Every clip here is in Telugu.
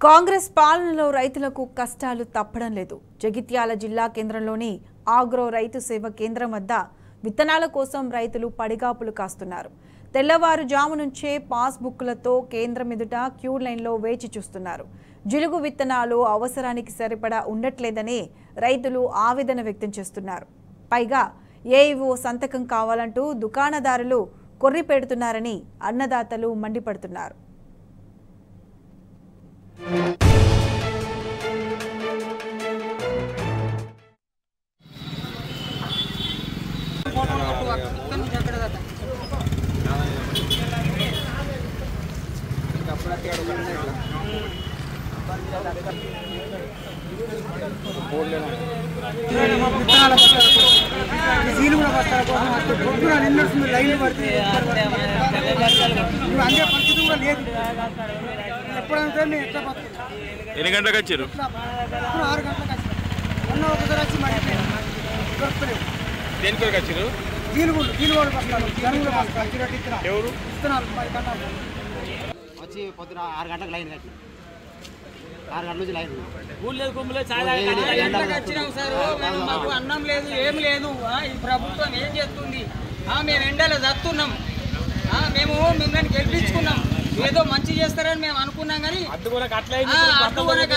కాంగ్రెస్ పాలనలో రైతులకు కష్టాలు తప్పడం లేదు. జగిత్యాల జిల్లా కేంద్రంలోని ఆగ్రో రైతు సేవ కేంద్రం వద్ద విత్తనాల కోసం రైతులు పడిగాపులు కాస్తున్నారు. తెల్లవారుజాము నుంచే పాస్బుక్లతో కేంద్రం ఎదుట క్యూ లైన్లో వేచి చూస్తున్నారు. జిలుగు విత్తనాలు అవసరానికి సరిపడా ఉండట్లేదని రైతులు ఆవేదన వ్యక్తం చేస్తున్నారు. పైగా ఏఈఓ సంతకం కావాలంటూ దుకాణదారులు కొర్రి పెడుతున్నారని అన్నదాతలు మండిపడుతున్నారు. ఎన్ని గంటలకు వచ్చారు? 6 గంటలకు వచ్చారు. దేనికి వచ్చారు? ఎవరు వచ్చి పొద్దున 6 గంటలకు లైన్ కట్టి 6 గంటల నుంచి లైన్ మాకు అన్నం లేదు, ఏం లేదు. ఈ ప్రభుత్వం ఏం చేస్తుంది? మేము ఎండలో చస్తున్నాం. మేము మిమ్మల్ని గెలిపించుకున్నాం, ఏదో మంచి చేస్తారని మేము అనుకున్నాం. కానీ అడ్డుకోనకు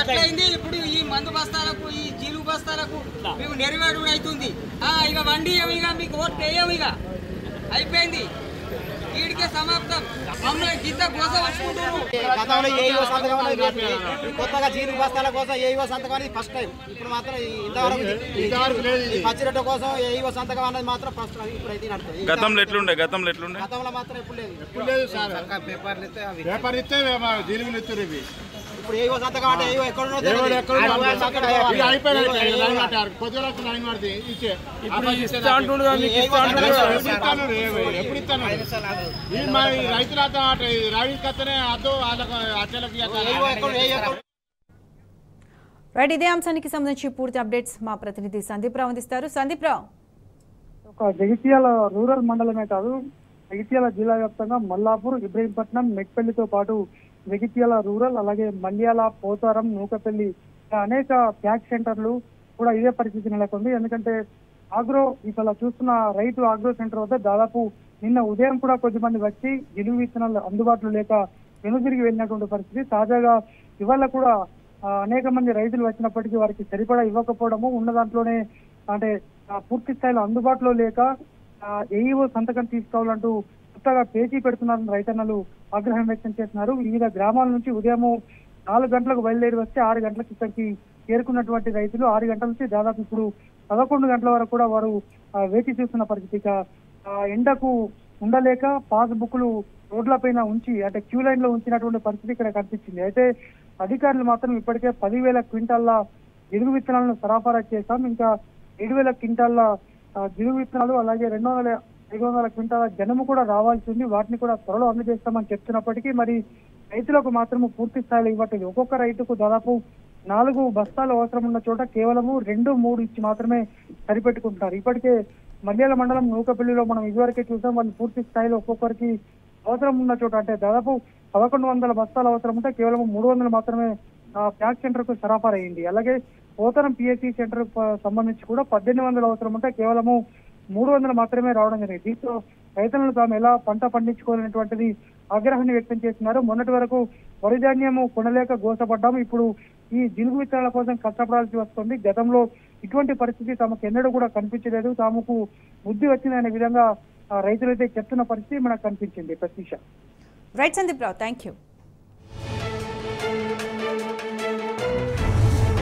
అట్లయింది. ఇప్పుడు ఈ మందు బస్తాలకు, ఈ జీలుగు బస్తాలకు మేము నెరవేడు అవుతుంది. ఇక వండి ఇక మీకు ఓట్ వేయం, ఇక అయిపోయింది. వీడికే సమాప్తం. మమ్మల్ని గిద్ద కోసం వచ్చుకుంటున్నారు. గతంలో ఏఈఓ సంతకం అనేది కొత్తగా జీలుగు బస్తాల కోసం ఏఈఓ సంతకం అనేది ఫస్ట్ టైం. ఇప్పుడు మాత్రం ఇంతవరకు పచ్చిరొట్ట కోసం ఏఈఓ సంతకం అనేది మాత్రం ఫస్ట్ టైం. ఇప్పుడు అయితే నడుతుంది. గతంలో ఎట్లుండే? గతంలో మాత్రం ఎప్పుడు లేదు. పేపర్లు ఇస్తే జీలుగులు ఇస్తారు. ఇవి ఇప్పుడు ఏఈఓ సంతకం అంటే ఏఈఓ ఎక్కడ ఎప్పుడు ఇస్తాను రైతులు రావికనే రైట్, ఇదే అంశానికి సంబంధించి పూర్తి అప్డేట్స్ మా ప్రతినిధి సందీప్ రావు అందిస్తారు. సందీప్ రావు, ఒక జగిత్యాల రూరల్ మండలమే కాదు, జగిత్యాల జిల్లా వ్యాప్తంగా మల్లాపూర్, ఇబ్రహీంపట్నం, మెట్పల్లితో పాటు జగిత్యాల రూరల్, అలాగే మండ్యాల, పోతారం, నూకపల్లి అనేక ప్యాక్ సెంటర్లు కూడా ఇదే పరిస్థితి నెలకొంది. ఎందుకంటే ఆగ్రో ఇక్కడ చూస్తున్న రైతు ఆగ్రో సెంటర్ వద్ద దాదాపు నిన్న ఉదయం కూడా కొద్దిమంది వచ్చి జిలుగు విత్తనాలు అందుబాటులో లేక వెనుదిరిగి వెళ్ళినటువంటి పరిస్థితి. తాజాగా ఇవాళ కూడా అనేక మంది రైతులు వచ్చినప్పటికీ వారికి సరిపడా ఇవ్వకపోవడము, ఉన్న దాంట్లోనే అంటే పూర్తి స్థాయిలో అందుబాటులో లేక ఏఈఓ సంతకం తీసుకోవాలంటూ కొత్తగా పేచీ పెడుతున్నారని రైతన్నలు ఆగ్రహం వ్యక్తం చేస్తున్నారు. వివిధ గ్రామాల నుంచి ఉదయం 4 గంటలకు బయలుదేరి వస్తే 6 గంటలకు ఇక్కడికి చేరుకున్నటువంటి రైతులు 6 గంటల నుంచి దాదాపు ఇప్పుడు 11 గంటల వరకు కూడా వారు వేచి చూస్తున్న పరిస్థితి. ఎండకు ఉండలేక పాస్బుక్లు రోడ్లపైన ఉంచి అంటే క్యూ లైన్ లో ఉంచినటువంటి పరిస్థితి ఇక్కడ కనిపించింది. అయితే అధికారులు మాత్రం ఇప్పటికే 10,000 క్వింటాల జిలుగు విత్తనాలను సరఫరా చేశాం, ఇంకా 7,000 క్వింటాల జిలుగు విత్తనాలు, అలాగే 200-500 క్వింటాల జనము కూడా రావాల్సి ఉంది. వాటిని కూడా త్వరలో అందజేస్తామని చెప్తున్నప్పటికీ మరి రైతులకు మాత్రము పూర్తి స్థాయిలో ఇవ్వట్లేదు. ఒక్కొక్క రైతుకు దాదాపు 4 బస్తాలు అవసరం ఉన్న చోట కేవలము 2-3 ఇచ్చి మాత్రమే సరిపెట్టుకుంటున్నారు. ఇప్పటికే మల్యాల మండలం నూకపల్లిలో మనం ఇదివరకే చూసాం, వాళ్ళు పూర్తి స్థాయిలో ఒక్కొక్కరికి అవసరం ఉన్న చోట అంటే దాదాపు 1100 బస్తాలు అవసరం ఉంటే కేవలం 300 మాత్రమే ప్యాక్ సెంటర్ కు సరఫరా అయింది. అలాగే పోతరం పిఎస్సి సెంటర్ సంబంధించి కూడా 1800 అవసరం ఉంటే కేవలము 300 మాత్రమే రావడం జరిగింది. దీంతో రైతులను తాము ఎలా పంట పండించుకోవాలనేటువంటిది ఆగ్రహాన్ని వ్యక్తం చేస్తున్నారు. మొన్నటి వరకు వరి ధాన్యము కొనలేక గోసపడ్డాము, ఇప్పుడు ఈ జిలుగు విత్తనాల కోసం కష్టపడాల్సి వస్తుంది. గతంలో ఇటువంటి పరిస్థితి తమకు ఎన్నడూ కూడా కనిపించలేదు, తమకు బుద్ధి వచ్చిందనే విధంగా రైతులైతే చెప్తున్న పరిస్థితి మనకు కనిపించింది. Pratheesha. Right Sandeep Rao, thank you.